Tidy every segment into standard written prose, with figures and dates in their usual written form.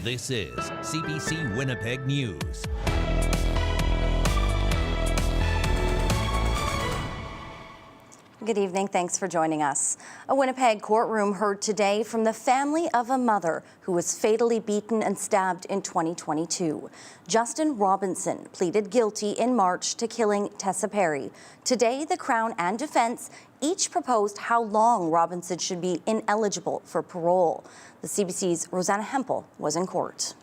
This is CBC Winnipeg News. Good evening. Thanks for joining us. A Winnipeg courtroom heard today from the family of a mother who was fatally beaten and stabbed in 2022. Justin Robinson pleaded guilty in March to killing Tessa Perry. Today, the Crown and defense each proposed how long Robinson should be ineligible for parole. The CBC's Rosanna Hempel was in court.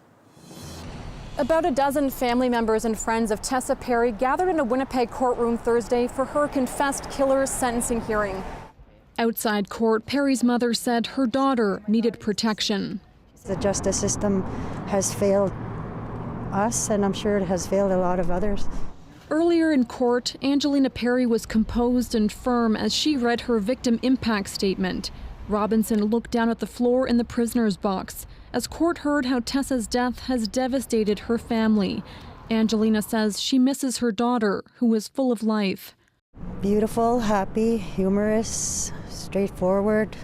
About a dozen family members and friends of Tessa Perry gathered in a Winnipeg courtroom Thursday for her confessed killer's sentencing hearing. Outside court, Perry's mother said her daughter needed protection. The justice system has failed us, and I'm sure it has failed a lot of others. Earlier in court, Angelina Perry was composed and firm as she read her victim impact statement. Robinson looked down at the floor in the prisoner's box as court heard how Tessa's death has devastated her family. Angelina says she misses her daughter, who was full of life. Beautiful, happy, humorous, straightforward.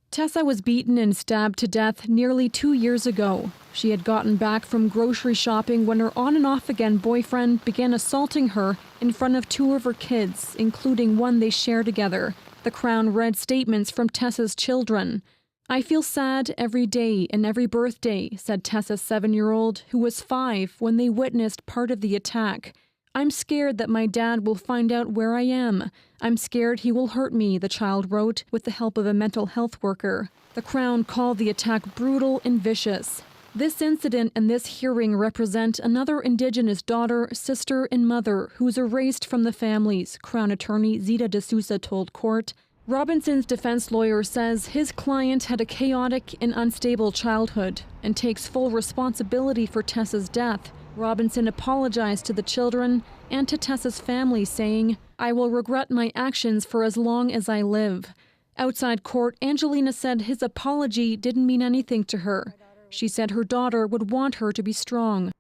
Tessa was beaten and stabbed to death nearly 2 years ago. She had gotten back from grocery shopping when her on and off again boyfriend began assaulting her in front of 2 of her kids, including one they share together. The Crown read statements from Tessa's children. "I feel sad every day and every birthday," said Tessa's 7-year-old, who was 5 when they witnessed part of the attack. "I'm scared that my dad will find out where I am. I'm scared he will hurt me," the child wrote with the help of a mental health worker. The Crown called the attack brutal and vicious. This incident and this hearing represent another Indigenous daughter, sister, and mother who's erased from the families, Crown attorney Zita De Sousa told court. Robinson's defense lawyer says his client had a chaotic and unstable childhood and takes full responsibility for Tessa's death. Robinson apologized to the children and to Tessa's family, saying, "I will regret my actions for as long as I live." Outside court, Angelina said his apology didn't mean anything to her. She said her daughter would want her to be strong.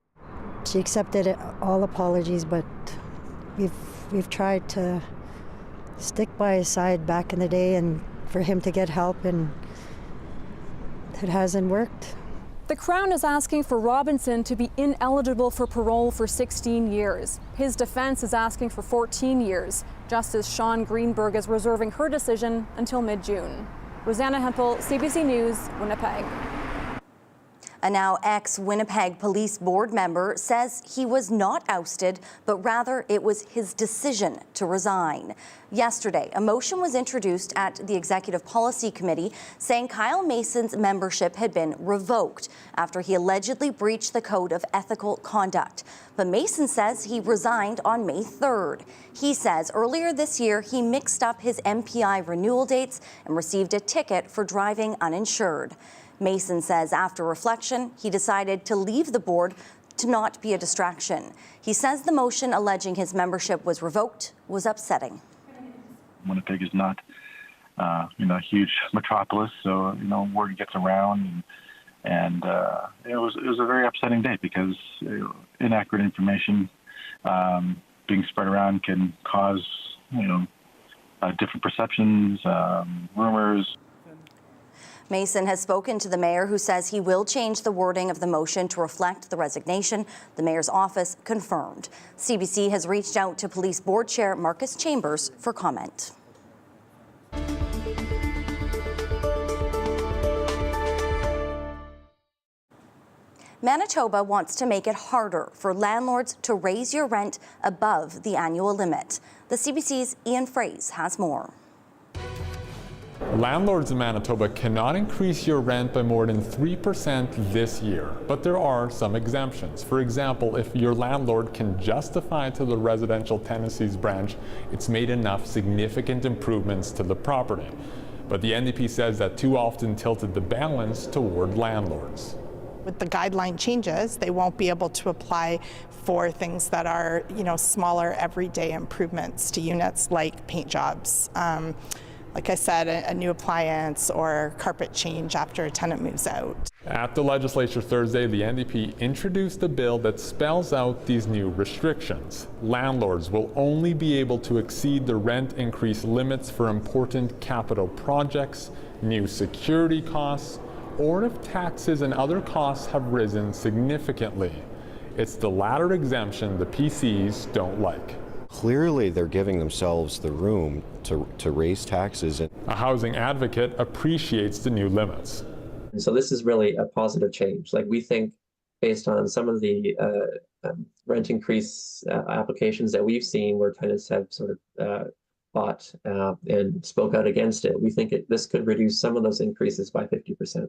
She accepted all apologies, but we've tried to stick by his side back in the day and for him to get help, and it hasn't worked. The Crown is asking for Robinson to be ineligible for parole for 16 years. His defense is asking for 14 years. Justice Sean Greenberg is reserving her decision until mid-June. Rosanna Hempel, CBC News, Winnipeg. A now ex-Winnipeg Police Board member says he was not ousted, but rather it was his decision to resign. Yesterday, a motion was introduced at the Executive Policy Committee saying Kyle Mason's membership had been revoked after he allegedly breached the Code of Ethical Conduct. But Mason says he resigned on May 3rd. He says earlier this year he mixed up his MPI renewal dates and received a ticket for driving uninsured. Mason says after reflection, he decided to leave the board to not be a distraction. He says the motion alleging his membership was revoked was upsetting. Winnipeg is not, a huge metropolis, so word gets around, and it was a very upsetting day because inaccurate information being spread around can cause different perceptions, rumors. Mason has spoken to the mayor, who says he will change the wording of the motion to reflect the resignation. The mayor's office confirmed. CBC has reached out to Police Board Chair Marcus Chambers for comment. Manitoba wants to make it harder for landlords to raise your rent above the annual limit. The CBC's Ian Fraze has more. Landlords in Manitoba cannot increase your rent by more than 3% this year, but there are some exemptions. For example, if your landlord can justify to the residential tenancies branch it's made enough significant improvements to the property. But the NDP says that too often tilted the balance toward landlords. With the guideline changes, they won't be able to apply for things that are, smaller everyday improvements to units like paint jobs. Like I said, a new appliance or carpet change after a tenant moves out. At the legislature Thursday, the NDP introduced a bill that spells out these new restrictions. Landlords will only be able to exceed the rent increase limits for important capital projects, new security costs, or if taxes and other costs have risen significantly. It's the latter exemption the PCs don't like. Clearly, they're giving themselves the room to raise taxes. A housing advocate appreciates the new limits. And so this is really a positive change. Like, we think, based on some of the rent increase applications that we've seen where tenants have sort of fought and spoke out against it, we think this could reduce some of those increases by 50%.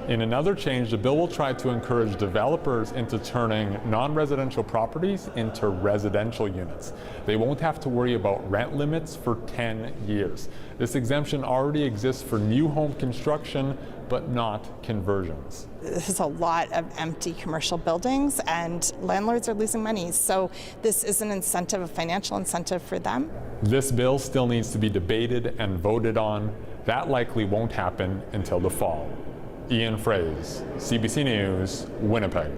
In another change, the bill will try to encourage developers into turning non-residential properties into residential units. They won't have to worry about rent limits for 10 years. This exemption already exists for new home construction, but not conversions. There's a lot of empty commercial buildings and landlords are losing money. So this is an incentive, a financial incentive for them. This bill still needs to be debated and voted on. That likely won't happen until the fall. Ian Fraze, CBC News, Winnipeg.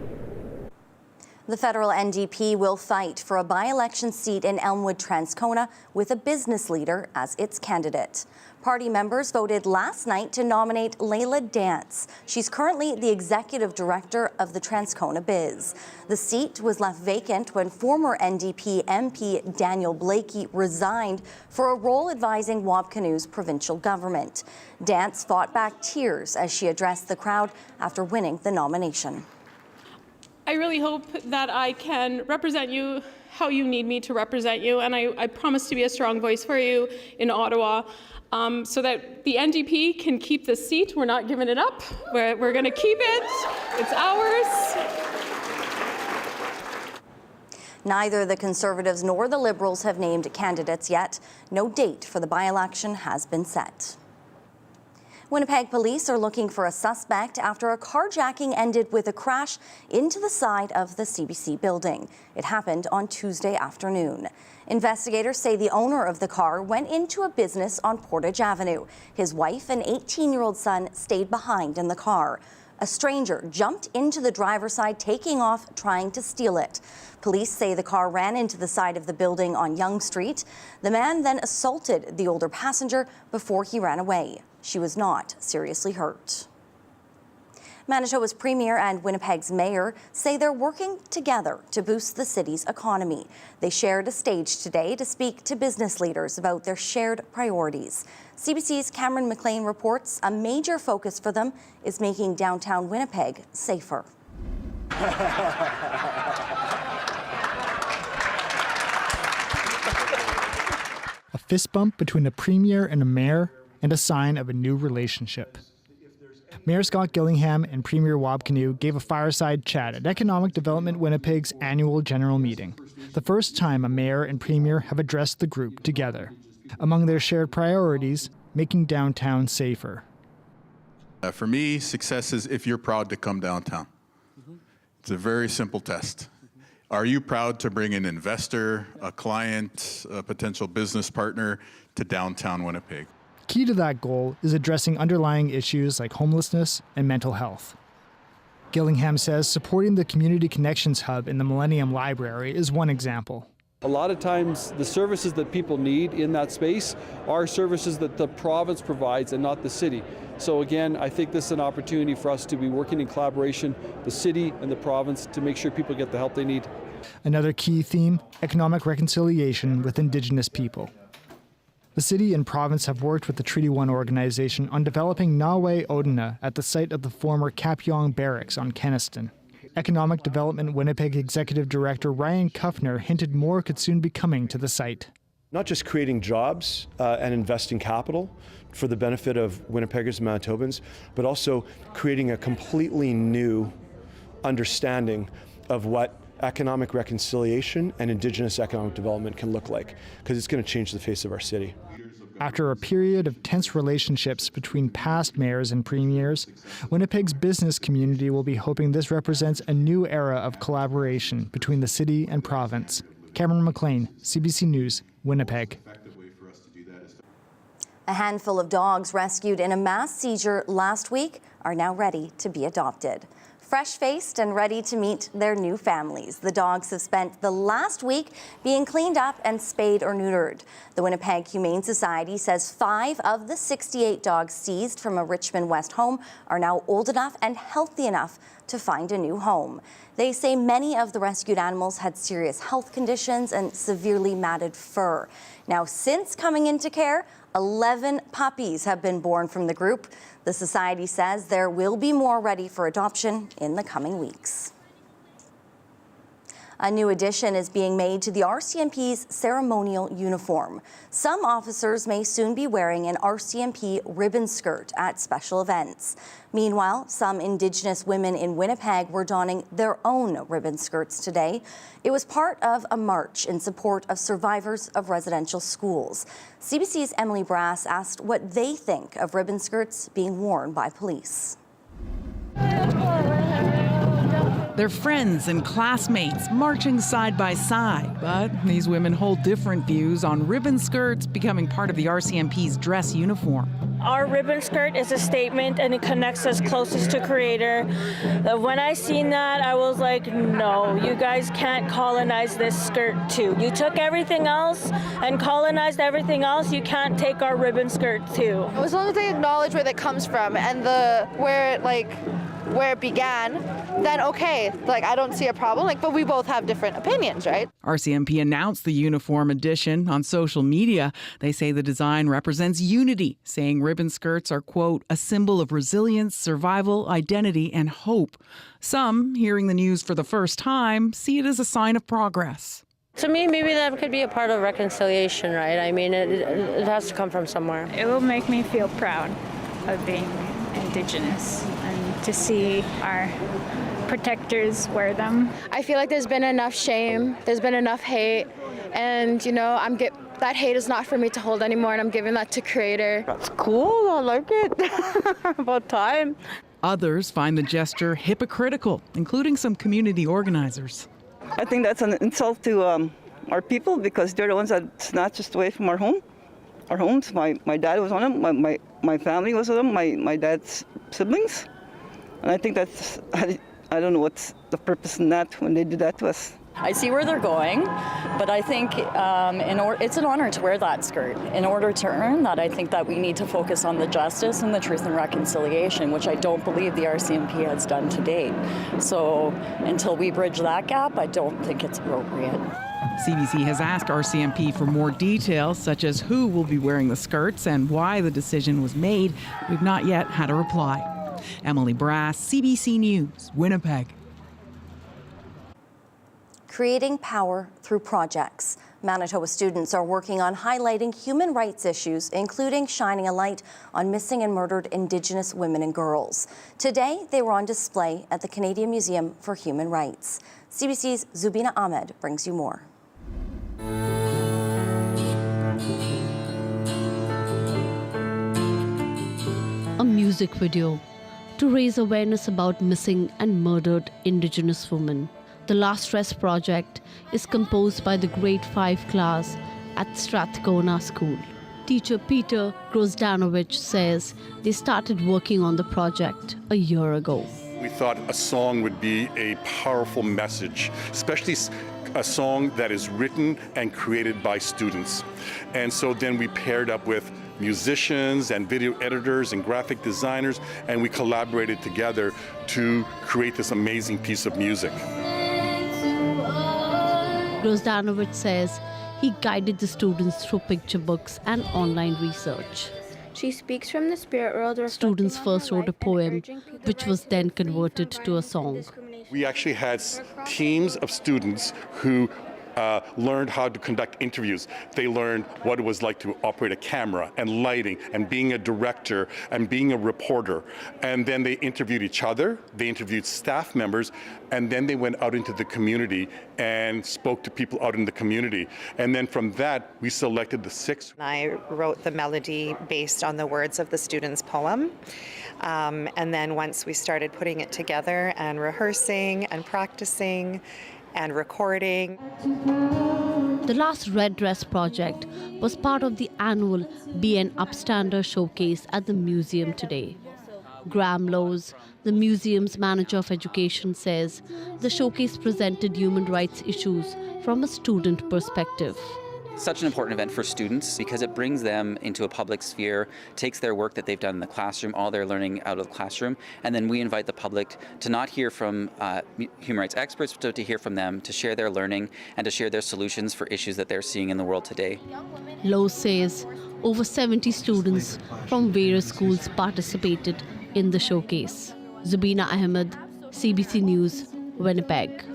The federal NDP will fight for a by-election seat in Elmwood Transcona with a business leader as its candidate. Party members voted last night to nominate Layla Dance. She's currently the executive director of the Transcona Biz. The seat was left vacant when former NDP MP Daniel Blakey resigned for a role advising Wabkanu's provincial government. Dance fought back tears as she addressed the crowd after winning the nomination. I really hope that I can represent you how you need me to represent you, and I promise to be a strong voice for you in Ottawa so that the NDP can keep the seat. We're not giving it up. We're going to keep it. It's ours. Neither the Conservatives nor the Liberals have named candidates yet. No date for the by-election has been set. Winnipeg police are looking for a suspect after a carjacking ended with a crash into the side of the CBC building. It happened on Tuesday afternoon. Investigators say the owner of the car went into a business on Portage Avenue. His wife and 18-year-old son stayed behind in the car. A stranger jumped into the driver's side, taking off, trying to steal it. Police say the car ran into the side of the building on Yonge Street. The man then assaulted the older passenger before he ran away. She was not seriously hurt. Manitoba's premier and Winnipeg's mayor say they're working together to boost the city's economy. They shared a stage today to speak to business leaders about their shared priorities. CBC's Cameron McLean reports a major focus for them is making downtown Winnipeg safer. A fist bump between a premier and a mayor, and a sign of a new relationship. Mayor Scott Gillingham and Premier Wabkanu gave a fireside chat at Economic Development Winnipeg's annual general meeting, the first time a mayor and premier have addressed the group together. Among their shared priorities, making downtown safer. For me, success is if you're proud to come downtown. It's a very simple test. Are you proud to bring an investor, a client, a potential business partner to downtown Winnipeg? Key to that goal is addressing underlying issues like homelessness and mental health. Gillingham says supporting the Community Connections Hub in the Millennium Library is one example. A lot of times the services that people need in that space are services that the province provides and not the city. So again, I think this is an opportunity for us to be working in collaboration, the city and the province, to make sure people get the help they need. Another key theme, economic reconciliation with Indigenous people. The city and province have worked with the Treaty 1 organization on developing Nawe Odina at the site of the former Kapyong Barracks on Kenniston. Economic Development Winnipeg Executive Director Ryan Kuffner hinted more could soon be coming to the site. Not just creating jobs and investing capital for the benefit of Winnipeggers and Manitobans, but also creating a completely new understanding of what economic reconciliation and Indigenous economic development can look like, because it's going to change the face of our city. After a period of tense relationships between past mayors and premiers, Winnipeg's business community will be hoping this represents a new era of collaboration between the city and province. Cameron McLean, CBC News, Winnipeg. A handful of dogs rescued in a mass seizure last week are now ready to be adopted. Fresh-faced and ready to meet their new families, the dogs have spent the last week being cleaned up and spayed or neutered. The Winnipeg Humane Society says 5 of the 68 dogs seized from a Richmond West home are now old enough and healthy enough to find a new home. They say many of the rescued animals had serious health conditions and severely matted fur. Now, since coming into care, 11 puppies have been born from the group. The Society says there will be more ready for adoption in the coming weeks. A new addition is being made to the RCMP's ceremonial uniform. Some officers may soon be wearing an RCMP ribbon skirt at special events. Meanwhile, some Indigenous women in Winnipeg were donning their own ribbon skirts today. It was part of a march in support of survivors of residential schools. CBC's Emily Brass asked what they think of ribbon skirts being worn by police. They're friends and classmates marching side by side, but these women hold different views on ribbon skirts becoming part of the RCMP's dress uniform. Our ribbon skirt is a statement and it connects us closest to Creator. When I seen that, I was like, no, you guys can't colonize this skirt too. You took everything else and colonized everything else, you can't take our ribbon skirt too. As long as they acknowledge where that comes from and where it began, then okay, I don't see a problem, but we both have different opinions, right? RCMP announced the uniform edition on social media. They say the design represents unity, saying ribbon skirts are, quote, a symbol of resilience, survival, identity, and hope. Some, hearing the news for the first time, see it as a sign of progress. To me, maybe that could be a part of reconciliation, right? I mean, it has to come from somewhere. It will make me feel proud of being Indigenous and to see our protectors wear them. I feel like there's been enough shame, there's been enough hate, and that hate is not for me to hold anymore, and I'm giving that to Creator. That's cool, I like it. About time. Others find the gesture hypocritical, including some community organizers. I think that's an insult to our people because they're the ones that snatched us away from our homes. My dad was on them, my family was on them, my dad's siblings. And I think that's, I don't know what's the purpose in that when they do that to us. I see where they're going, but I think it's an honor to wear that skirt. In order to earn that, I think that we need to focus on the justice and the truth and reconciliation, which I don't believe the RCMP has done to date. So until we bridge that gap, I don't think it's appropriate. CBC has asked RCMP for more details, such as who will be wearing the skirts and why the decision was made. We've not yet had a reply. Emily Brass, CBC News, Winnipeg. Creating power through projects. Manitoba students are working on highlighting human rights issues, including shining a light on missing and murdered Indigenous women and girls. Today, they were on display at the Canadian Museum for Human Rights. CBC's Zubina Ahmed brings you more. A music video to raise awareness about missing and murdered Indigenous women. The Last Rest project is composed by the grade 5 class at Transcona School. Teacher Peter Grosdanovich says they started working on the project a year ago. We thought a song would be a powerful message, especially a song that is written and created by students. And so then we paired up with musicians and video editors and graphic designers, and we collaborated together to create this amazing piece of music. Grosdanovich says he guided the students through picture books and online research. She speaks from the spirit world. Students first wrote a poem, which was then converted to a song. We actually had teams of students who learned how to conduct interviews. They learned what it was like to operate a camera and lighting and being a director and being a reporter. And then they interviewed each other, they interviewed staff members, and then they went out into the community and spoke to people out in the community. And then from that, we selected the 6. I wrote the melody based on the words of the student's poem. And then once we started putting it together and rehearsing and practicing, and recording. The Last Red Dress project was part of the annual Be an Upstander showcase at the museum today. Graham Lowes, the museum's manager of education, says the showcase presented human rights issues from a student perspective. Such an important event for students because it brings them into a public sphere, takes their work that they've done in the classroom, all their learning out of the classroom, and then we invite the public to not hear from human rights experts, but to hear from them, to share their learning and to share their solutions for issues that they're seeing in the world today. Lowe says over 70 students from various schools participated in the showcase. Zubina Ahmed, CBC News, Winnipeg.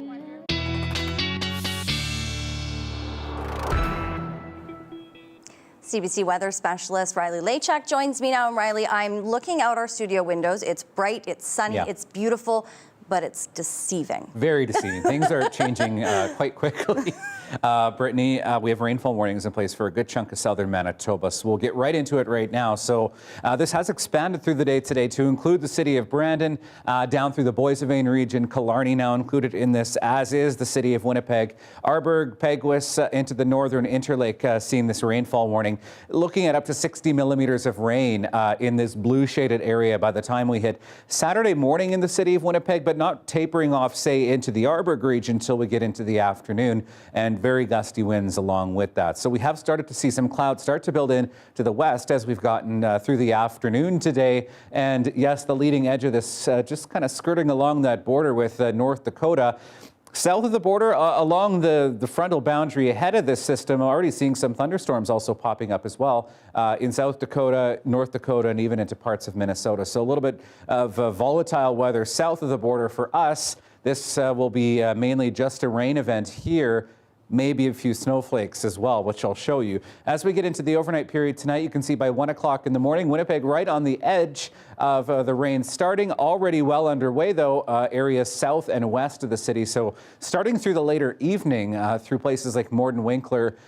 CBC weather specialist Riley Lachak joins me now. And Riley, I'm looking out our studio windows. It's bright, it's sunny, it's beautiful, but it's deceiving. Very deceiving. Things are changing quite quickly. Brittany, we have rainfall warnings in place for a good chunk of southern Manitoba, so we'll get right into it right now. So this has expanded through the day today to include the city of Brandon, down through the Boissevain region. Killarney now included in this, as is the city of Winnipeg. Arborg, Peguis, into the northern Interlake seeing this rainfall warning. Looking at up to 60 millimeters of rain in this blue shaded area by the time we hit Saturday morning in the city of Winnipeg, but not tapering off, say, into the Arborg region until we get into the afternoon, and very gusty winds along with that. So we have started to see some clouds start to build in to the west as we've gotten through the afternoon today. And yes, the leading edge of this just kind of skirting along that border with North Dakota. South of the border, along the frontal boundary ahead of this system, already seeing some thunderstorms also popping up as well in South Dakota, North Dakota, and even into parts of Minnesota. So a little bit of volatile weather south of the border for us. This will be mainly just a rain event here. Maybe a few snowflakes as well, which I'll show you. As we get into the overnight period tonight, you can see by 1 o'clock in the morning, Winnipeg right on the edge of the rain starting. Already well underway, though, areas south and west of the city. So starting through the later evening, through places like Morden Winkler,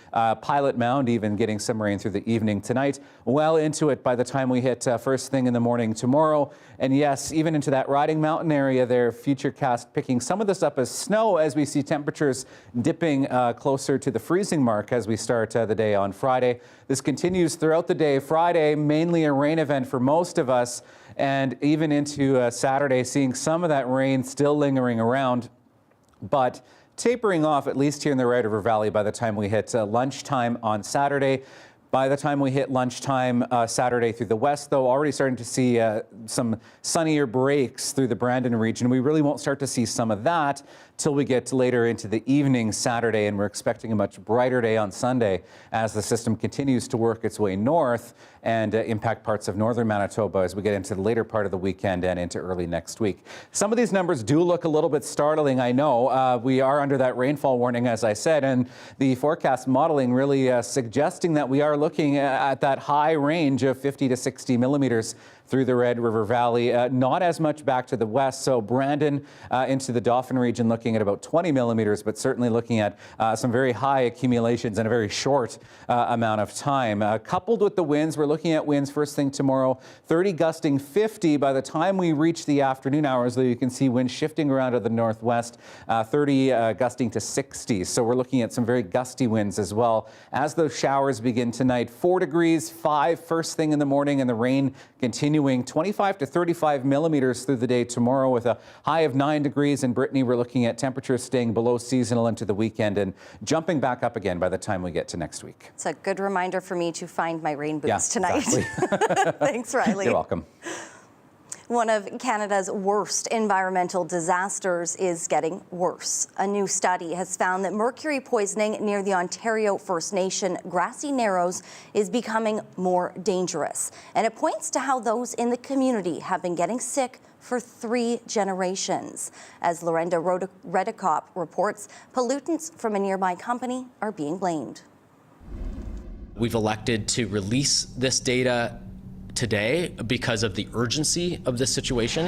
Pilot Mound even getting some rain through the evening tonight. Well into it by the time we hit first thing in the morning tomorrow. And yes, even into that Riding Mountain area there, Futurecast picking some of this up as snow as we see temperatures dipping closer to the freezing mark as we start the day on Friday. This continues throughout the day. Friday, mainly a rain event for most of us, and even into Saturday, seeing some of that rain still lingering around, but tapering off, at least here in the Red River Valley, by the time we hit lunchtime on Saturday. By the time we hit lunchtime Saturday through the west, though, already starting to see some sunnier breaks through the Brandon region. We really won't start to see some of that till we get later into the evening Saturday, and we're expecting a much brighter day on Sunday as the system continues to work its way north and impact parts of northern Manitoba as we get into the later part of the weekend and into early next week. Some of these numbers do look a little bit startling, I know. We are under that rainfall warning, as I said, and the forecast modeling really suggesting that we are looking at that high range of 50 to 60 millimeters through the Red River Valley, not as much back to the west. So Brandon into the Dauphin region looking at about 20 millimeters, but certainly looking at some very high accumulations in a very short amount of time. Coupled with the winds, we're looking at winds first thing tomorrow, 30 gusting 50 by the time we reach the afternoon hours, though you can see winds shifting around to the northwest, 30 gusting to 60. So we're looking at some very gusty winds as well. As those showers begin tonight, 4 degrees, 5 first thing in the morning, and the rain continuing 25 to 35 millimeters through the day tomorrow with a high of 9 degrees. In Brittany, we're looking at temperatures staying below seasonal into the weekend and jumping back up again by the time we get to next week. It's a good reminder for me to find my rain boots tonight. Exactly. Thanks, Riley. You're welcome. One of Canada's worst environmental disasters is getting worse. A new study has found that mercury poisoning near the Ontario First Nation Grassy Narrows is becoming more dangerous. And it points to how those in the community have been getting sick for 3 generations. As Lorenda Redicop reports, pollutants from a nearby company are being blamed. We've elected to release this data today because of the urgency of this situation.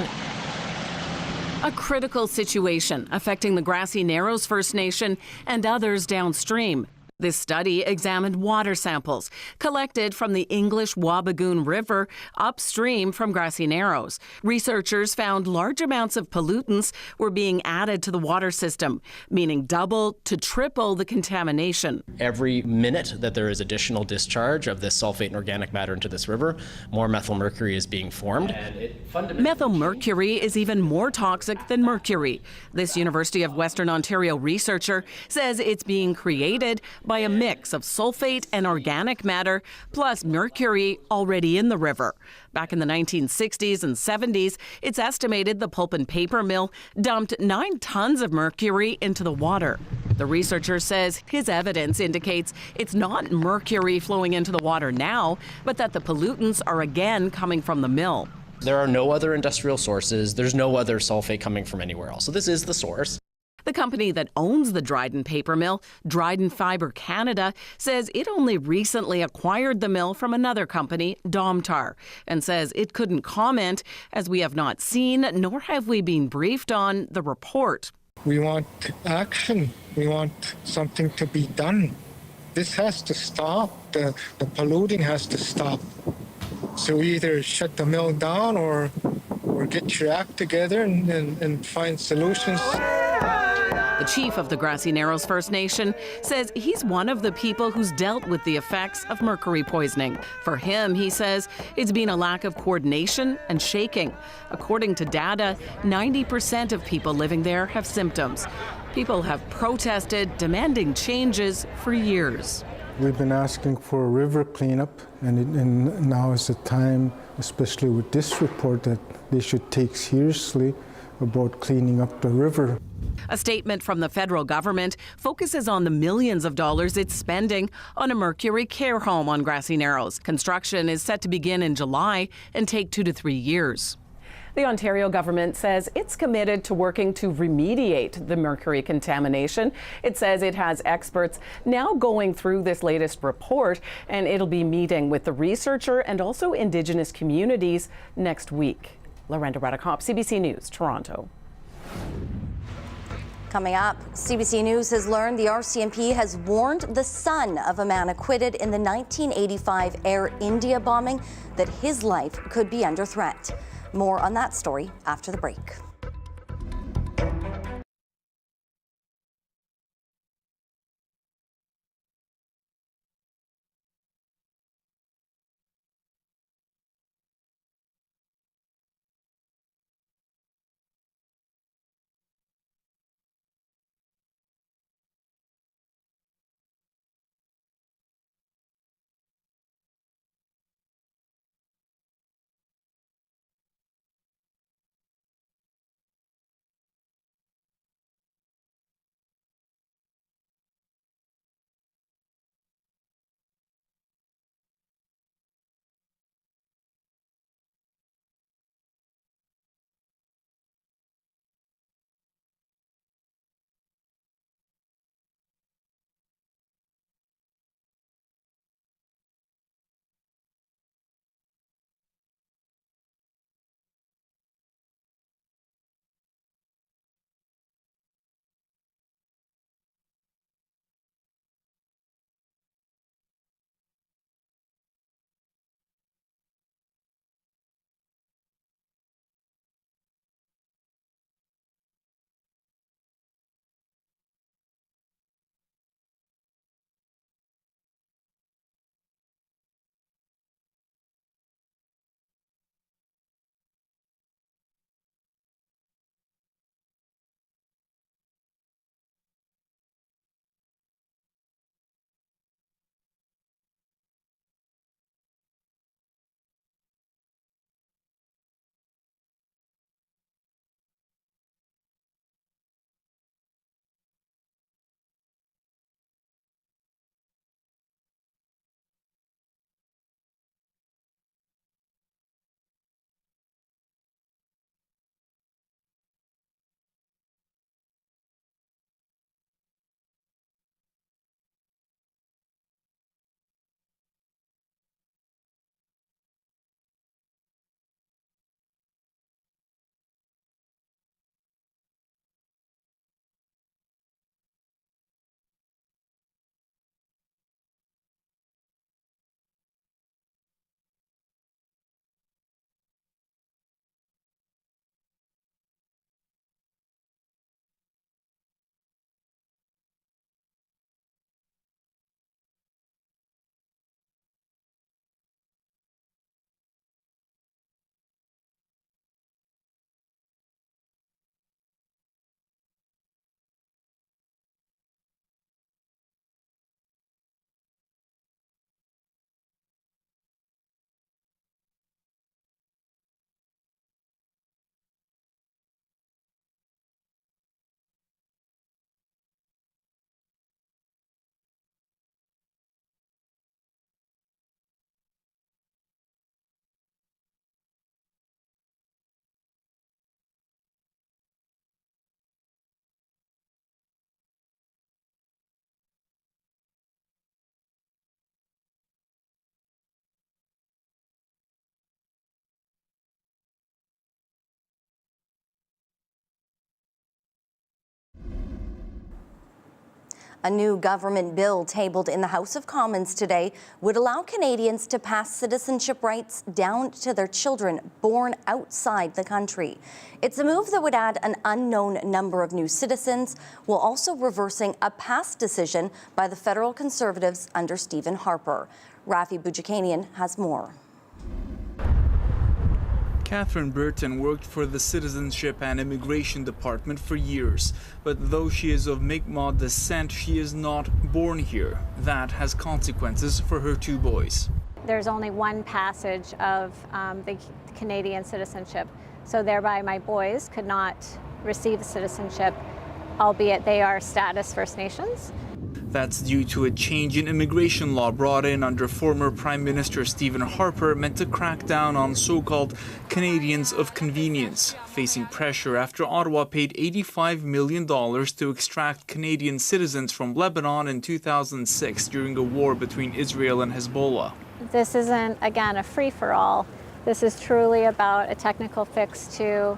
A critical situation affecting the Grassy Narrows First Nation and others downstream. This study examined water samples collected from the English Wabigoon River upstream from Grassy Narrows. Researchers found large amounts of pollutants were being added to the water system, meaning double to triple the contamination. Every minute that there is additional discharge of this sulfate and organic matter into this river, more methylmercury is being formed. Methylmercury is even more toxic than mercury. This University of Western Ontario researcher says it's being created by a mix of sulfate and organic matter, plus mercury already in the river. Back in the 1960s and 70s, it's estimated the pulp and paper mill dumped 9 tons of mercury into the water. The researcher says his evidence indicates it's not mercury flowing into the water now, but that the pollutants are again coming from the mill. There are no other industrial sources. There's no other sulfate coming from anywhere else. So this is the source. The company that owns the Dryden paper mill, Dryden Fibre Canada, says it only recently acquired the mill from another company, Domtar, and says it couldn't comment as we have not seen nor have we been briefed on the report. We want action. We want something to be done. This has to stop. The polluting has to stop. So either shut the mill down or get your act together and find solutions. The chief of the Grassy Narrows First Nation says he's one of the people who's dealt with the effects of mercury poisoning. For him, he says, it's been a lack of coordination and shaking. According to data, 90% of people living there have symptoms. People have protested, demanding changes for years. We've been asking for a river cleanup, and now is the time, especially with this report, that they should take seriously about cleaning up the river. A statement from the federal government focuses on the millions of dollars it's spending on a Mercury care home on Grassy Narrows. Construction is set to begin in July and take 2 to 3 years. The Ontario government says it's committed to working to remediate the mercury contamination. It says it has experts now going through this latest report, and it'll be meeting with the researcher and also Indigenous communities next week. Lorenda Radicop, CBC News, Toronto. Coming up, CBC News has learned the RCMP has warned the son of a man acquitted in the 1985 Air India bombing that his life could be under threat. More on that story after the break. A new government bill tabled in the House of Commons today would allow Canadians to pass citizenship rights down to their children born outside the country. It's a move that would add an unknown number of new citizens, while also reversing a past decision by the federal Conservatives under Stephen Harper. Rafi Boudjikanian has more. Catherine Burton worked for the Citizenship and Immigration Department for years, but though she is of Mi'kmaq descent, she is not born here. That has consequences for her two boys. There's only one passage of the Canadian citizenship, so thereby my boys could not receive the citizenship, albeit they are status First Nations. That's due to a change in immigration law brought in under former Prime Minister Stephen Harper, meant to crack down on so-called Canadians of convenience, facing pressure after Ottawa paid $85 million to extract Canadian citizens from Lebanon in 2006 during a war between Israel and Hezbollah. This isn't, again, a free-for-all. This is truly about a technical fix to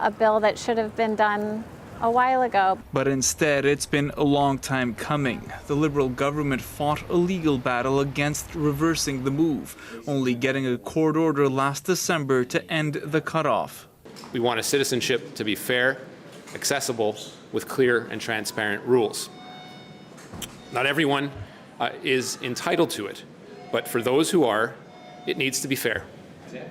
a bill that should have been done a while ago. But instead, it's been a long time coming. The Liberal government fought a legal battle against reversing the move, only getting a court order last December to end the cutoff. We want a citizenship to be fair, accessible, with clear and transparent rules. Not everyone is entitled to it, but for those who are, it needs to be fair.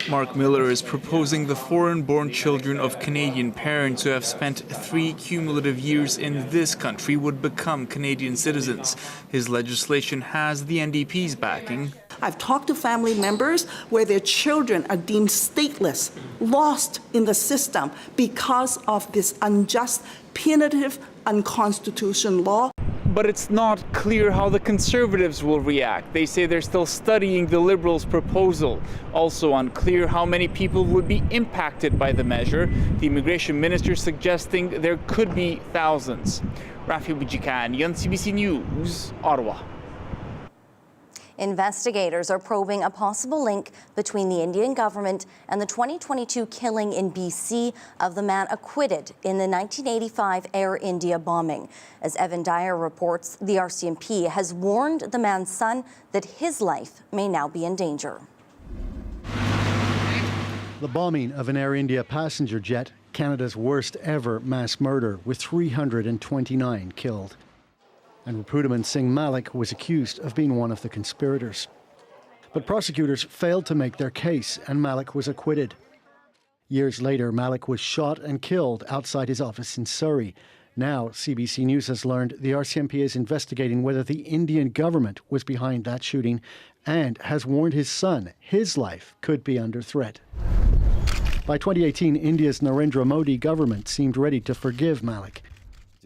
Mark Miller is proposing the foreign-born children of Canadian parents who have spent 3 cumulative years in this country would become Canadian citizens. His legislation has the NDP's backing. I've talked to family members where their children are deemed stateless, lost in the system because of this unjust, punitive, unconstitutional law. But it's not clear how the Conservatives will react. They say they're still studying the Liberals' proposal. Also unclear how many people would be impacted by the measure. The immigration minister suggesting there could be thousands. Rafi Boudjikanian, CBC News, Ottawa. Investigators are probing a possible link between the Indian government and the 2022 killing in BC of the man acquitted in the 1985 Air India bombing. As Evan Dyer reports, the RCMP has warned the man's son that his life may now be in danger. The bombing of an Air India passenger jet, Canada's worst ever mass murder, with 329 killed. And Rupudaman Singh Malik was accused of being one of the conspirators. But prosecutors failed to make their case, and Malik was acquitted. Years later, Malik was shot and killed outside his office in Surrey. Now, CBC News has learned the RCMP is investigating whether the Indian government was behind that shooting and has warned his son his life could be under threat. By 2018, India's Narendra Modi government seemed ready to forgive Malik.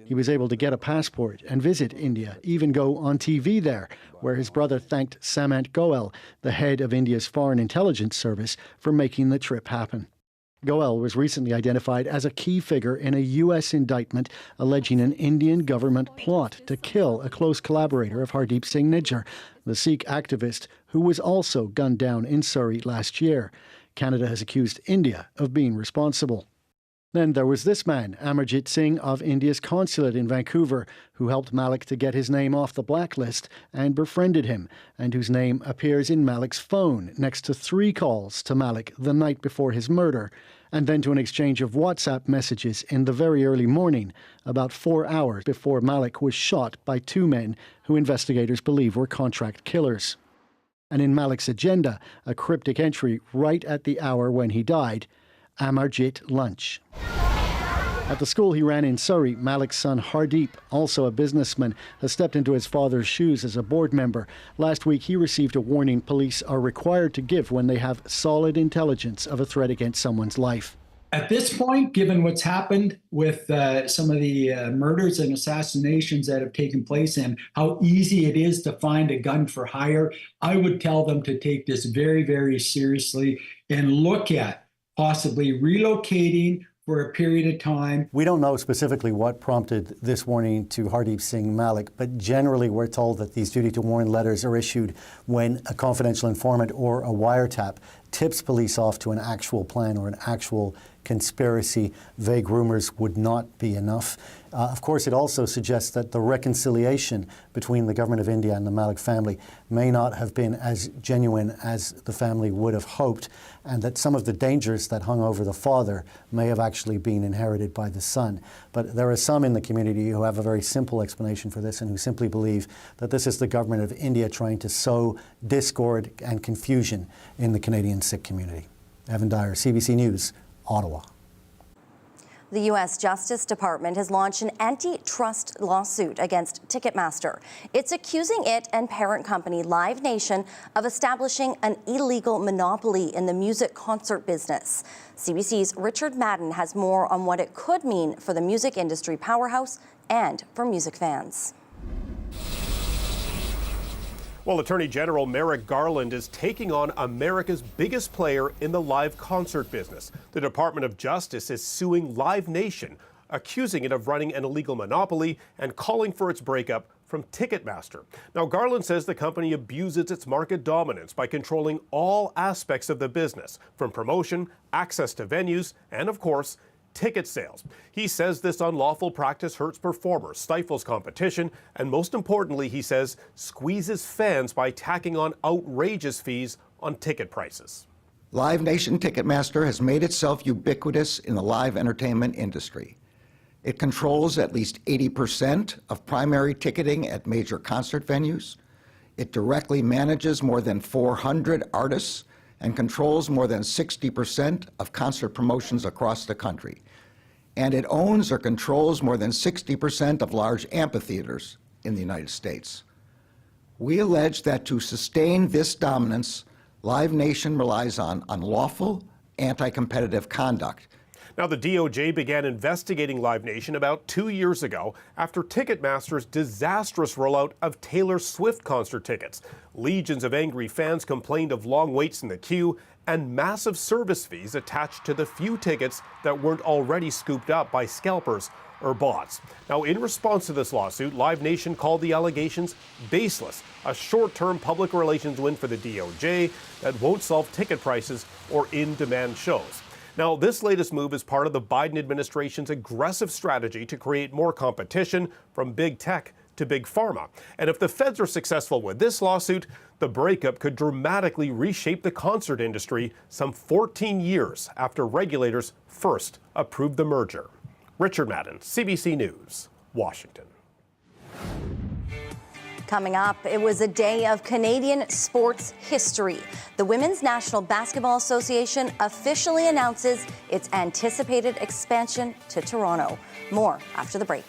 He was able to get a passport and visit India, even go on TV there, where his brother thanked Samant Goel, the head of India's Foreign Intelligence Service, for making the trip happen. Goel was recently identified as a key figure in a U.S. indictment alleging an Indian government plot to kill a close collaborator of Hardeep Singh Nijjar, the Sikh activist who was also gunned down in Surrey last year. Canada has accused India of being responsible. Then there was this man, Amarjit Singh of India's consulate in Vancouver, who helped Malik to get his name off the blacklist and befriended him, and whose name appears in Malik's phone next to 3 calls to Malik the night before his murder, and then to an exchange of WhatsApp messages in the very early morning, about 4 hours before Malik was shot by 2 men who investigators believe were contract killers. And in Malik's agenda, a cryptic entry right at the hour when he died, Amarjit lunch. At the school he ran in Surrey, Malik's son Hardeep, also a businessman, has stepped into his father's shoes as a board member. Last week he received a warning police are required to give when they have solid intelligence of a threat against someone's life. At this point, given what's happened with some of the murders and assassinations that have taken place and how easy it is to find a gun for hire, I would tell them to take this very, very seriously and look at possibly relocating for a period of time. We don't know specifically what prompted this warning to Hardeep Singh Malik, but generally we're told that these duty to warn letters are issued when a confidential informant or a wiretap tips police off to an actual plan or an actual conspiracy. Vague rumors would not be enough. Of course, it also suggests that the reconciliation between the government of India and the Malik family may not have been as genuine as the family would have hoped, and that some of the dangers that hung over the father may have actually been inherited by the son. But there are some in the community who have a very simple explanation for this and who simply believe that this is the government of India trying to sow discord and confusion in the Canadian Sikh community. Evan Dyer, CBC News, Ottawa. The U.S. Justice Department has launched an antitrust lawsuit against Ticketmaster. It's accusing it and parent company Live Nation of establishing an illegal monopoly in the music concert business. CBC's Richard Madden has more on what it could mean for the music industry powerhouse and for music fans. Well, Attorney General Merrick Garland is taking on America's biggest player in the live concert business. The Department of Justice is suing Live Nation, accusing it of running an illegal monopoly and calling for its breakup from Ticketmaster. Now, Garland says the company abuses its market dominance by controlling all aspects of the business, from promotion, access to venues, and, of course, ticket sales. He says this unlawful practice hurts performers, stifles competition, and most importantly, he says, squeezes fans by tacking on outrageous fees on ticket prices. Live Nation Ticketmaster has made itself ubiquitous in the live entertainment industry. It controls at least 80% of primary ticketing at major concert venues. It directly manages more than 400 artists and controls more than 60% of concert promotions across the country. And it owns or controls more than 60% of large amphitheaters in the United States. We allege that to sustain this dominance, Live Nation relies on unlawful, anti-competitive conduct. Now, the DOJ began investigating Live Nation about 2 years ago after Ticketmaster's disastrous rollout of Taylor Swift concert tickets. Legions of angry fans complained of long waits in the queue and massive service fees attached to the few tickets that weren't already scooped up by scalpers or bots. Now, in response to this lawsuit, Live Nation called the allegations baseless, a short-term public relations win for the DOJ that won't solve ticket prices or in-demand shows. Now, this latest move is part of the Biden administration's aggressive strategy to create more competition from big tech to big pharma. And if the feds are successful with this lawsuit, the breakup could dramatically reshape the concert industry some 14 years after regulators first approved the merger. Richard Madden, CBC News, Washington. Coming up, it was a day of Canadian sports history. The Women's National Basketball Association officially announces its anticipated expansion to Toronto. More after the break.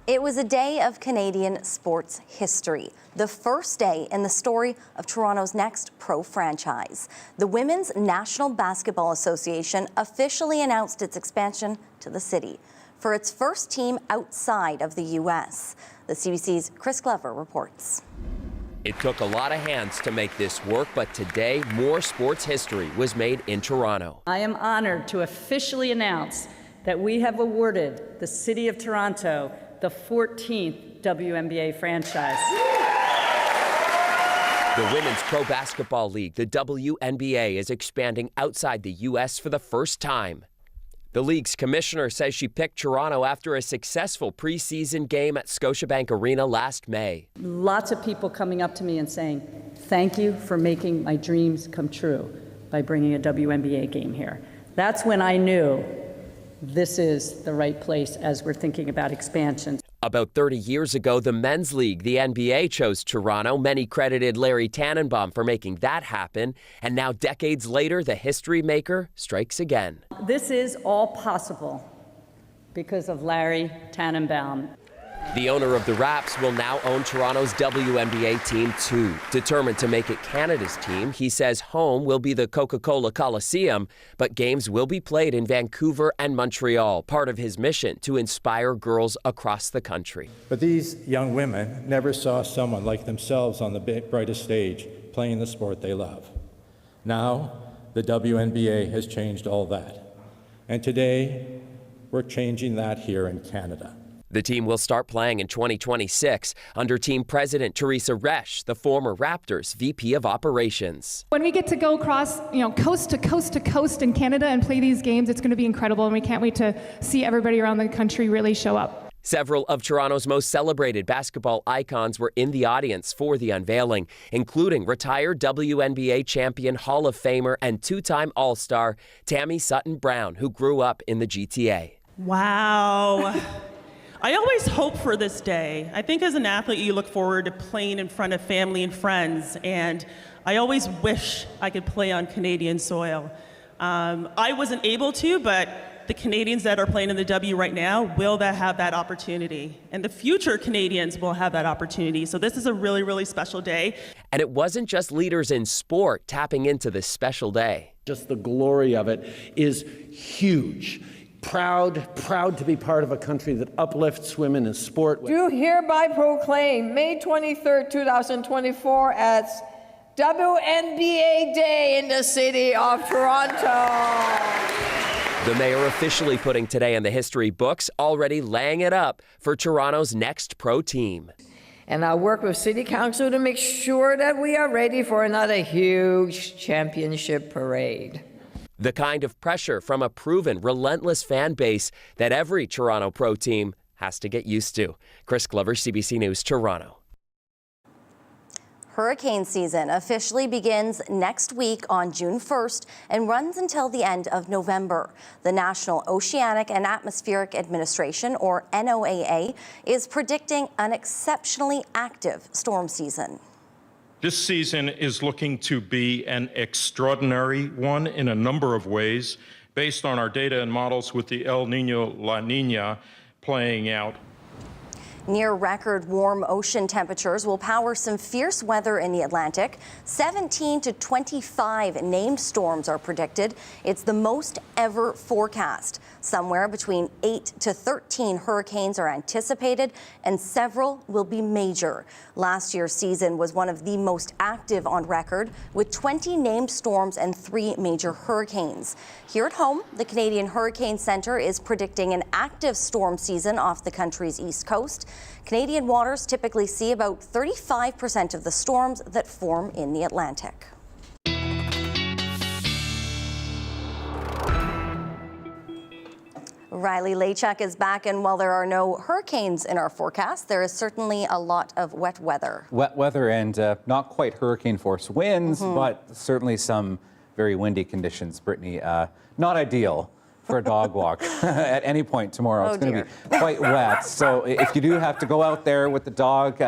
It was a day of Canadian sports history, the first day in the story of Toronto's next pro franchise. The Women's National Basketball Association officially announced its expansion to the city for its first team outside of the U.S. The CBC's Chris Glover reports. It took a lot of hands to make this work, but today more sports history was made in Toronto. I am honored to officially announce that we have awarded the City of Toronto the 14th WNBA franchise. The Women's Pro Basketball League, the WNBA, is expanding outside the U.S. for the first time. The league's commissioner says she picked Toronto after a successful preseason game at Scotiabank Arena last May. Lots of people coming up to me and saying, thank you for making my dreams come true by bringing a WNBA game here. That's when I knew this is the right place as we're thinking about expansion. About 30 years ago, the men's league, the NBA, chose Toronto. Many credited Larry Tannenbaum for making that happen. And now, decades later, the history maker strikes again. This is all possible because of Larry Tannenbaum. The owner of the Raps will now own Toronto's WNBA team too. Determined to make it Canada's team, he says home will be the Coca-Cola Coliseum, but games will be played in Vancouver and Montreal, part of his mission to inspire girls across the country. But these young women never saw someone like themselves on the brightest stage playing the sport they love. Now, the WNBA has changed all that. And today, we're changing that here in Canada. The team will start playing in 2026 under team president Teresa Resch, the former Raptors VP of Operations. When we get to go across, coast to coast to coast in Canada and play these games, it's going to be incredible, and we can't wait to see everybody around the country really show up. Several of Toronto's most celebrated basketball icons were in the audience for the unveiling, including retired WNBA champion, Hall of Famer, and two-time All-Star Tammy Sutton-Brown, who grew up in the GTA. Wow. I always hope for this day. I think as an athlete, you look forward to playing in front of family and friends, and I always wish I could play on Canadian soil. I wasn't able to, but the Canadians that are playing in the W right now will have that opportunity, and the future Canadians will have that opportunity. So this is a really, really special day. And it wasn't just leaders in sport tapping into this special day. Just the glory of it is huge. Proud to be part of a country that uplifts women in sport. Do hereby proclaim May 23rd, 2024 as WNBA Day in the city of Toronto. The mayor officially putting today in the history books, already laying it up for Toronto's next pro team. And I'll work with City Council to make sure that we are ready for another huge championship parade. The kind of pressure from a proven, relentless fan base that every Toronto pro team has to get used to. Chris Glover, CBC News, Toronto. Hurricane season officially begins next week on June 1st and runs until the end of November. The National Oceanic and Atmospheric Administration, or NOAA, is predicting an exceptionally active storm season. This season is looking to be an extraordinary one in a number of ways, based on our data and models with the El Niño-La Niña playing out. Near record warm ocean temperatures will power some fierce weather in the Atlantic. 17 to 25 named storms are predicted. It's the most ever forecast. Somewhere between 8 to 13 hurricanes are anticipated, and several will be major. Last year's season was one of the most active on record, with 20 named storms and 3 major hurricanes. Here at home, the Canadian Hurricane Centre is predicting an active storm season off the country's east coast. Canadian waters typically see about 35% of the storms that form in the Atlantic. Riley Lachuk is back, and while there are no hurricanes in our forecast, there is certainly a lot of wet weather. Wet weather and not quite hurricane force winds, but certainly some very windy conditions, Brittany. Not ideal for a dog walk at any point tomorrow. It's going to be quite wet. So if you do have to go out there with the dog,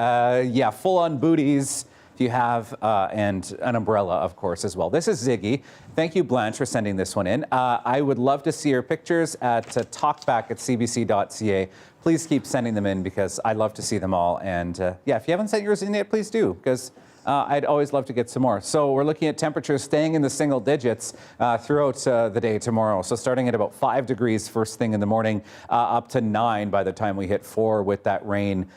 full on booties if you have, and an umbrella, of course, as well. This is Ziggy. Thank you, Blanche, for sending this one in. I would love to see your pictures at talkback@cbc.ca. please keep sending them in because I love to see them all. And yeah, if you haven't sent yours in yet, please do, because I'd always love to get some more. So we're looking at temperatures staying in the single digits throughout the day tomorrow. So starting at about 5 degrees first thing in the morning, up to 9 by the time we hit 4 with that rain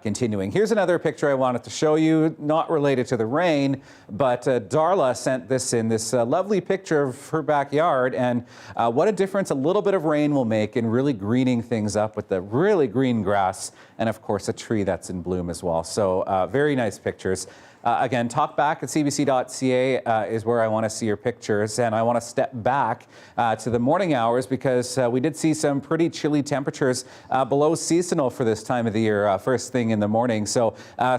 continuing. Here's another picture I wanted to show you, not related to the rain, but Darla sent this in, this lovely picture of her backyard, and what a difference a little bit of rain will make in really greening things up with the really green grass and, of course, a tree that's in bloom as well. So very nice pictures. Again, talkback at cbc.ca is where I want to see your pictures, and I want to step back to the morning hours because we did see some pretty chilly temperatures below seasonal for this time of the year first thing in the morning. So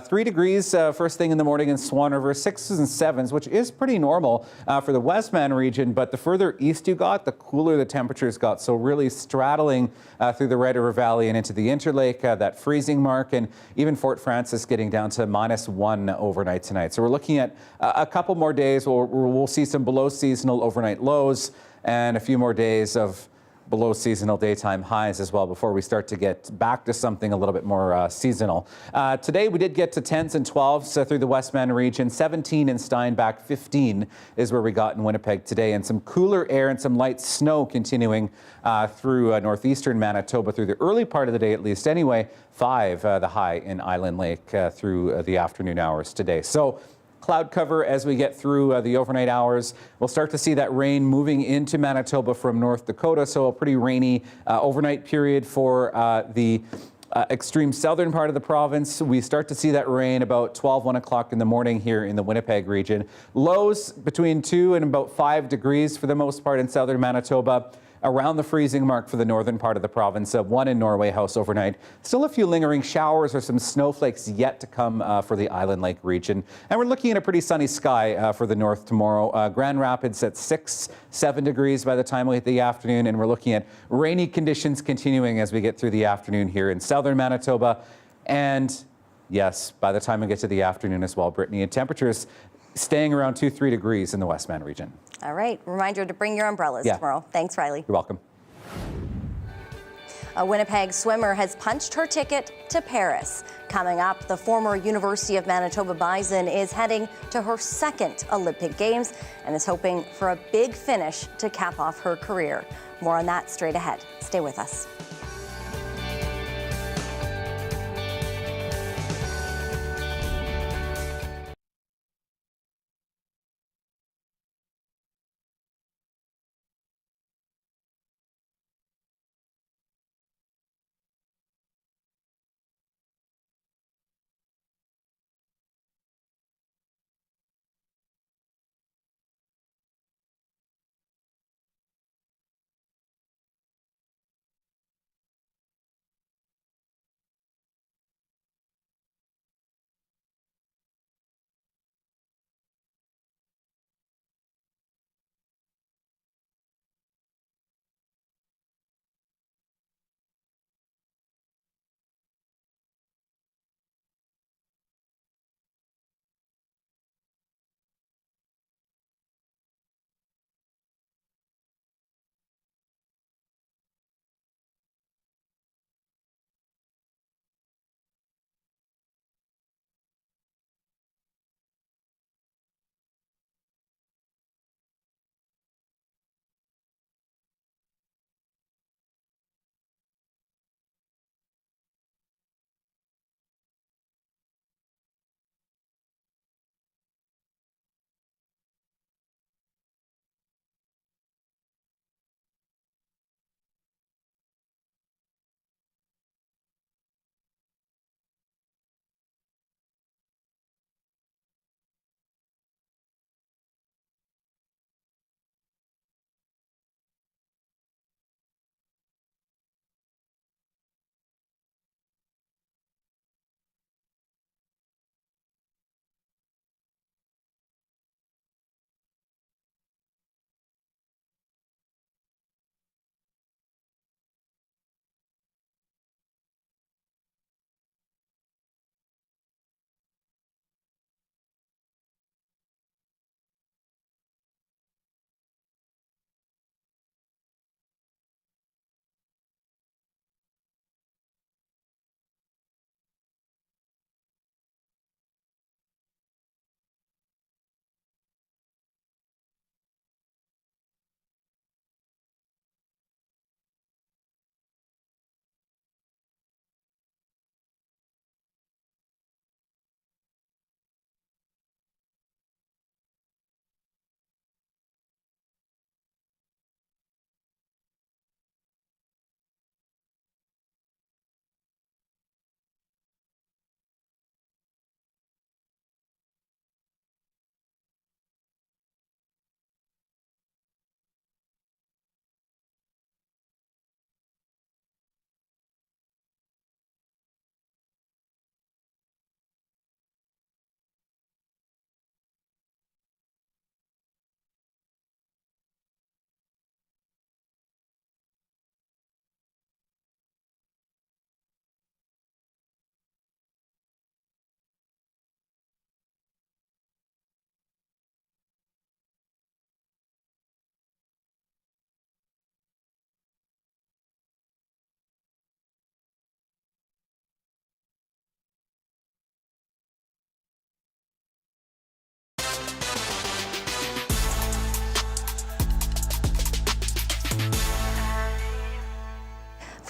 3 degrees first thing in the morning in Swan River, 6s and 7s, which is pretty normal for the Westman region, but the further east you got, the cooler the temperatures got. So really straddling through the Red River Valley and into the Interlake, that freezing mark, and even Fort Frances getting down to -1 overnight tonight. So we're looking at a couple more days where we'll see some below seasonal overnight lows and a few more days of below seasonal daytime highs as well before we start to get back to something a little bit more seasonal. Today we did get to 10s and 12s through the Westman region. 17 in Steinbach, 15 is where we got in Winnipeg today, and some cooler air and some light snow continuing through northeastern Manitoba through the early part of the day, at least anyway. 5 the high in Island Lake through the afternoon hours today. So cloud cover as we get through the overnight hours. We'll start to see that rain moving into Manitoba from North Dakota, so a pretty rainy overnight period for the extreme southern part of the province. We start to see that rain about 1 o'clock in the morning here in the Winnipeg region. Lows between 2 and about 5 degrees for the most part in southern Manitoba. Around the freezing mark for the northern part of the province, 1 in Norway House overnight. Still a few lingering showers or some snowflakes yet to come for the Island Lake region. And we're looking at a pretty sunny sky for the north tomorrow. Grand Rapids at 6, 7 degrees by the time we hit the afternoon, and we're looking at rainy conditions continuing as we get through the afternoon here in southern Manitoba. And yes, by the time we get to the afternoon as well, Brittany, and temperatures staying around 2-3 degrees in the Westman region. All right. Reminder to bring your umbrellas tomorrow. Thanks, Riley. You're welcome. A Winnipeg swimmer has punched her ticket to Paris. Coming up, the former University of Manitoba Bison is heading to her second Olympic Games and is hoping for a big finish to cap off her career. More on that straight ahead. Stay with us.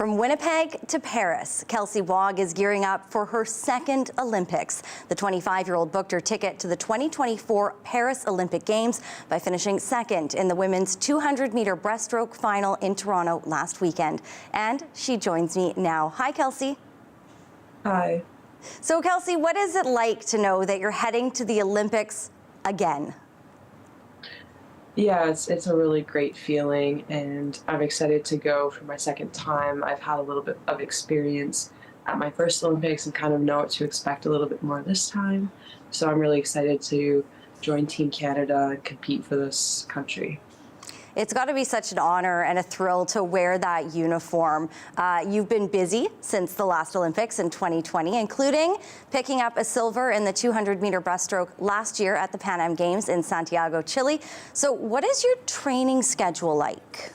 From Winnipeg to Paris, Kelsey Waugh is gearing up for her second Olympics. The 25-year-old booked her ticket to the 2024 Paris Olympic Games by finishing second in the women's 200-meter breaststroke final in Toronto last weekend. And she joins me now. Hi, Kelsey. Hi. So, Kelsey, what is it like to know that you're heading to the Olympics again? Yeah, it's a really great feeling, and I'm excited to go for my second time. I've had a little bit of experience at my first Olympics and kind of know what to expect a little bit more this time. So I'm really excited to join Team Canada and compete for this country. It's got to be such an honor and a thrill to wear that uniform. You've been busy since the last Olympics in 2020, including picking up a silver in the 200-meter breaststroke last year at the Pan Am Games in Santiago, Chile. So what is your training schedule like?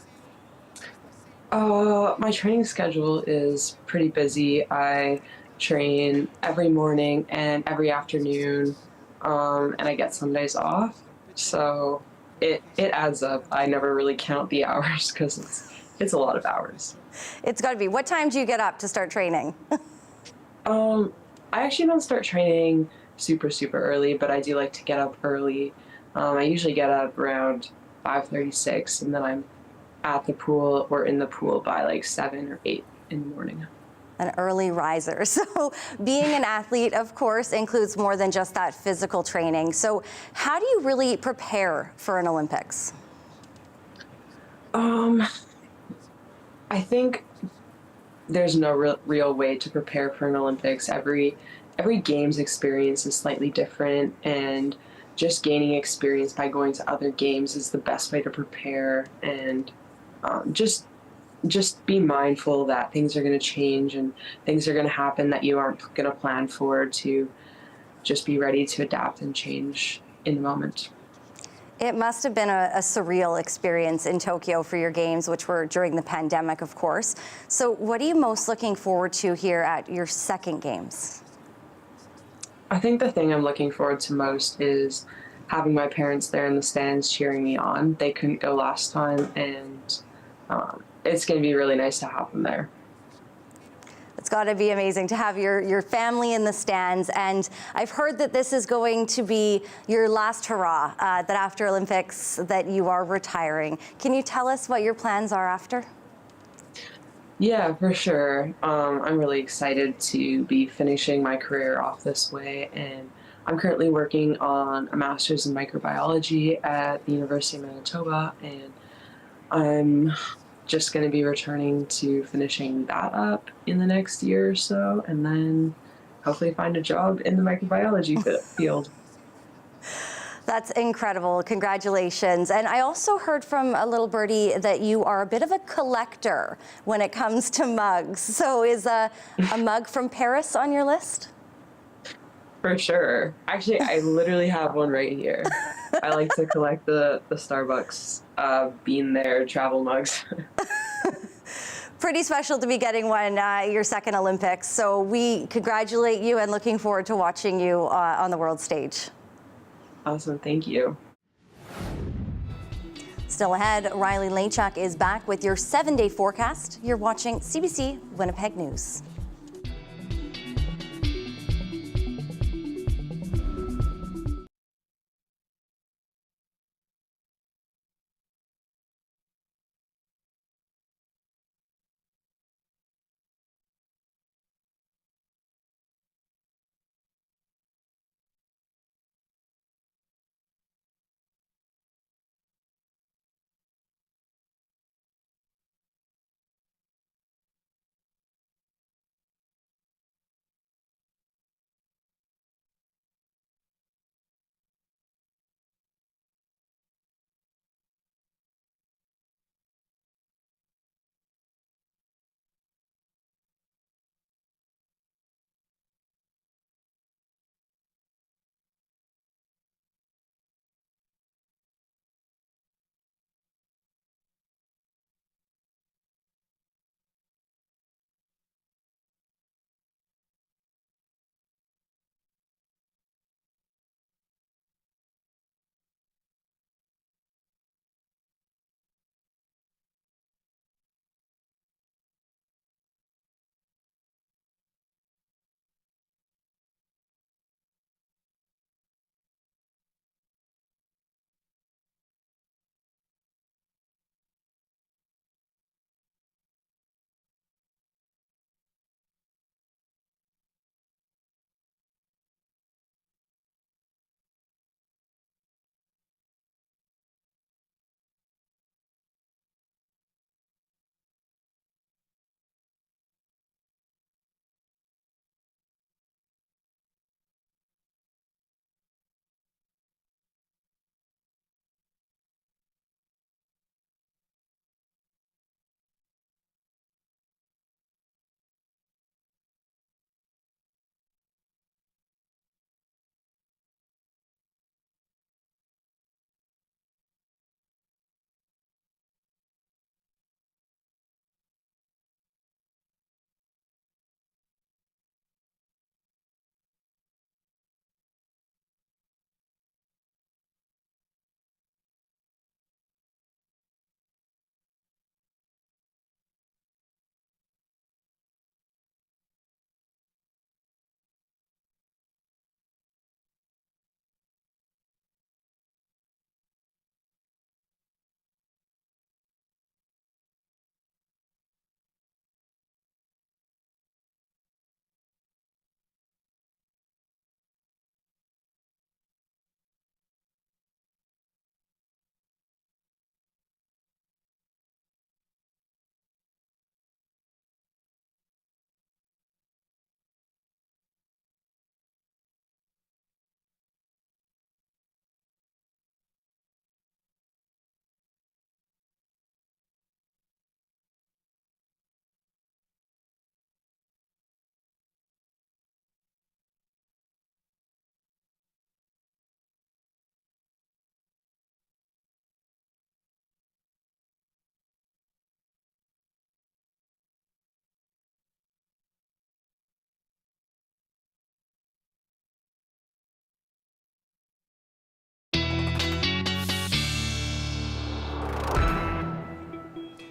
My training schedule is pretty busy. I train every morning and every afternoon, and I get some days off. So it adds up. I never really count the hours because it's a lot of hours. It's got to be. What time do you get up to start training? I actually don't start training super early, but I do like to get up early. I usually get up around 5:36, and then I'm at the pool or in the pool by like 7 or 8 in the morning. An early riser. So being an athlete, of course, includes more than just that physical training. So how do you really prepare for an Olympics? I think there's no real way to prepare for an Olympics. Every games experience is slightly different, and just gaining experience by going to other games is the best way to prepare. And just be mindful that things are going to change and things are going to happen that you aren't going to plan for, to just be ready to adapt and change in the moment. It must have been a surreal experience in Tokyo for your games, which were during the pandemic, of course. So what are you most looking forward to here at your second games? I think the thing I'm looking forward to most is having my parents there in the stands cheering me on. They couldn't go last time, and it's going to be really nice to have them there. It's got to be amazing to have your family in the stands. And I've heard that this is going to be your last hurrah, that after Olympics that you are retiring. Can you tell us what your plans are after? Yeah, for sure. I'm really excited to be finishing my career off this way, and I'm currently working on a master's in microbiology at the University of Manitoba, and I'm just going to be returning to finishing that up in the next year or so, and then hopefully find a job in the microbiology field. That's incredible. Congratulations. And I also heard from a little birdie that you are a bit of a collector when it comes to mugs. So is a mug from Paris on your list? For sure. Actually, I literally have one right here. I like to collect the Starbucks bean there travel mugs. Pretty special to be getting one your second Olympics. So we congratulate you and looking forward to watching you on the world stage. Awesome. Thank you. Still ahead, Riley Lachuk is back with your 7-day forecast. You're watching CBC Winnipeg News.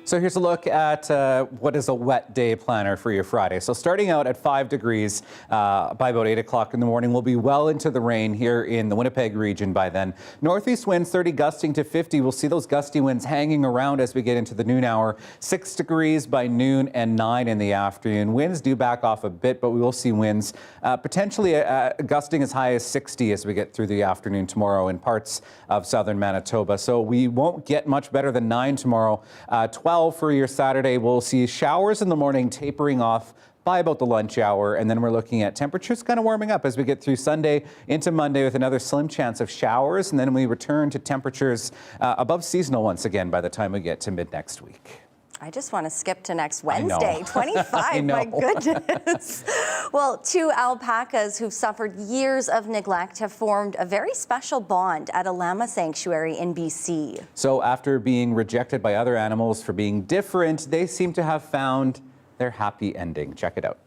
So here's a look at what is a wet day planner for your Friday. So starting out at 5 degrees by about 8 o'clock in the morning, we'll be well into the rain here in the Winnipeg region by then. Northeast winds 30 gusting to 50. We'll see those gusty winds hanging around as we get into the noon hour. 6 degrees by noon and 9 in the afternoon. Winds do back off a bit, but we will see winds potentially gusting as high as 60 as we get through the afternoon tomorrow in parts of southern Manitoba. So we won't get much better than 9 tomorrow. 12 for your Saturday. We'll see showers in the morning tapering off by about the lunch hour, and then we're looking at temperatures kind of warming up as we get through Sunday into Monday with another slim chance of showers, and then we return to temperatures above seasonal once again by the time we get to mid next week. I just want to skip to next Wednesday. 25, my goodness. Well, 2 alpacas who've suffered years of neglect have formed a very special bond at a llama sanctuary in BC. So after being rejected by other animals for being different, they seem to have found their happy ending. Check it out.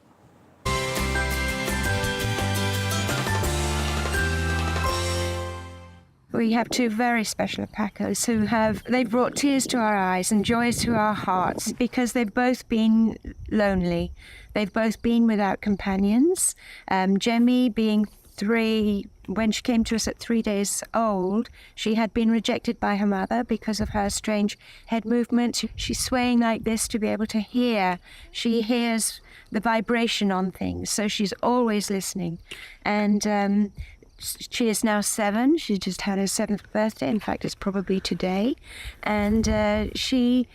We have 2 very special alpacas they've brought tears to our eyes and joys to our hearts because they've both been lonely. They've both been without companions. Jemmy being 3, when she came to us at 3 days old, she had been rejected by her mother because of her strange head movement. She's swaying like this to be able to hear. She hears the vibration on things, so she's always listening. And she is now 7. She just had her 7th birthday. In fact, it's probably today. And she's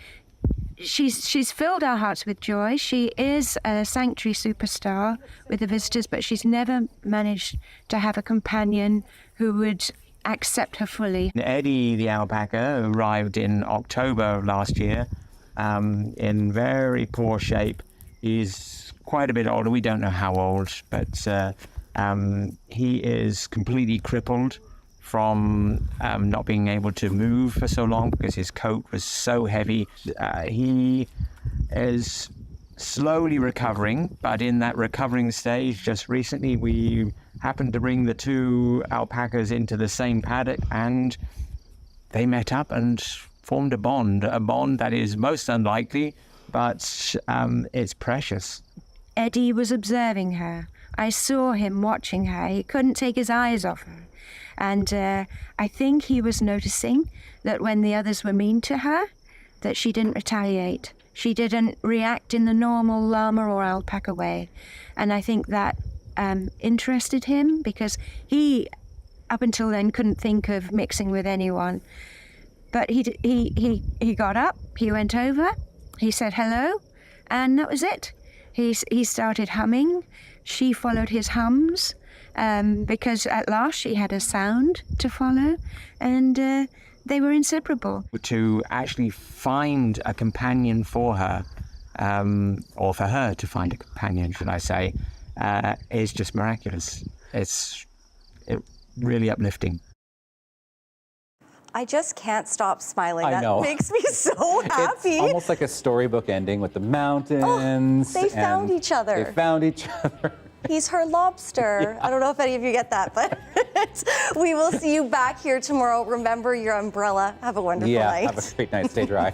filled our hearts with joy. She is a sanctuary superstar with the visitors, but she's never managed to have a companion who would accept her fully. Eddie the alpaca arrived in October of last year in very poor shape. He's quite a bit older. We don't know how old, but he is completely crippled from not being able to move for so long because his coat was so heavy. He is slowly recovering, but in that recovering stage, just recently we happened to bring the 2 alpacas into the same paddock, and they met up and formed a bond that is most unlikely, but it's precious. Eddie was observing her. I saw him watching her. He couldn't take his eyes off her. And I think he was noticing that when the others were mean to her, that she didn't retaliate. She didn't react in the normal llama or alpaca way. And I think that interested him because he, up until then, couldn't think of mixing with anyone. But he got up, he went over, he said hello, and that was it. He started humming. She followed his hums because at last she had a sound to follow, and they were inseparable. To actually find a companion for her, or for her to find a companion, should I say, is just miraculous. It's really uplifting. I just can't stop smiling. I know. That makes me so happy. It's almost like a storybook ending with the mountains. They found each other. They found each other. He's her lobster. Yeah. I don't know if any of you get that, but we will see you back here tomorrow. Remember your umbrella. Have a wonderful night. Have a great night. Stay dry.